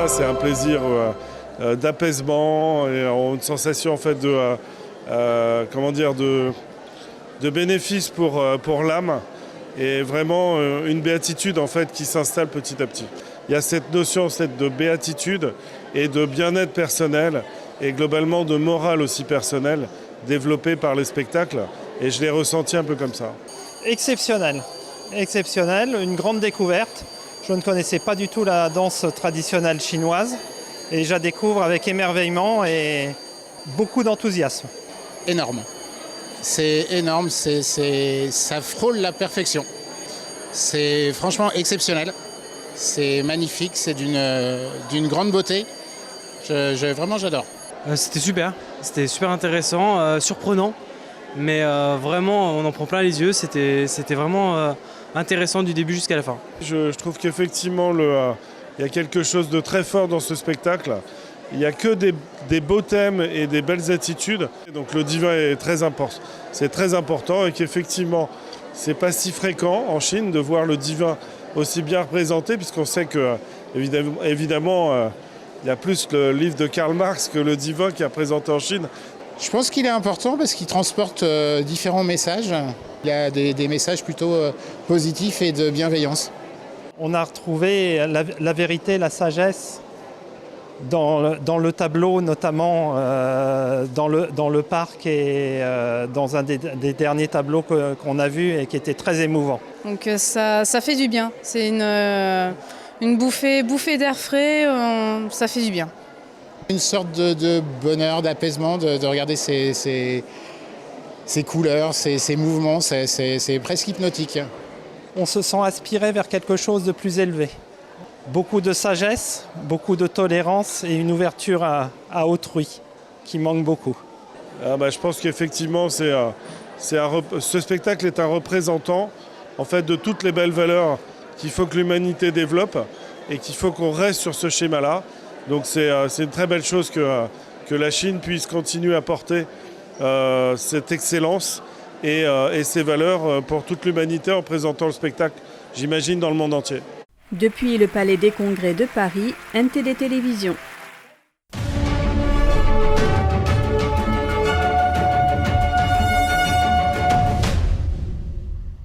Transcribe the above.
ça, c'est un plaisir d'apaisement et une sensation en fait de bénéfice pour l'âme et vraiment une béatitude en fait qui s'installe petit à petit. Il y a cette notion de béatitude et de bien-être personnel et globalement de morale aussi personnelle développée par les spectacles et je l'ai ressenti un peu comme ça. Exceptionnel, une grande découverte. Je ne connaissais pas du tout la danse traditionnelle chinoise et je la découvre avec émerveillement et beaucoup d'enthousiasme. Énorme. C'est énorme, ça frôle la perfection. C'est franchement exceptionnel. C'est magnifique, c'est d'une grande beauté. Vraiment, j'adore. C'était super intéressant, surprenant, mais vraiment, on en prend plein les yeux. C'était vraiment intéressant du début jusqu'à la fin. Je trouve qu'effectivement, il y a quelque chose de très fort dans ce spectacle. Il n'y a que des beaux thèmes et des belles attitudes. Donc le divin est très important. C'est très important et qu'effectivement, c'est pas si fréquent en Chine de voir le divin aussi bien représenté, puisqu'on sait que, évidemment, il y a plus le livre de Karl Marx que le divin qui est représenté en Chine. Je pense qu'il est important parce qu'il transporte différents messages. Il y a des messages plutôt positifs et de bienveillance. On a retrouvé la vérité, la sagesse dans le tableau, notamment dans le parc et dans un des derniers tableaux qu'on a vus et qui était très émouvant. Donc ça fait du bien. C'est une bouffée d'air frais, ça fait du bien. Une sorte de bonheur, d'apaisement, de regarder ces couleurs, ces mouvements, c'est presque hypnotique. On se sent aspiré vers quelque chose de plus élevé. Beaucoup de sagesse, beaucoup de tolérance et une ouverture à autrui qui manque beaucoup. Je pense qu'effectivement, ce spectacle est un représentant en fait, de toutes les belles valeurs qu'il faut que l'humanité développe et qu'il faut qu'on reste sur ce schéma-là. Donc c'est une très belle chose que la Chine puisse continuer à porter cette excellence et ces valeurs pour toute l'humanité en présentant le spectacle, j'imagine, dans le monde entier. Depuis le Palais des Congrès de Paris, NTD Télévision.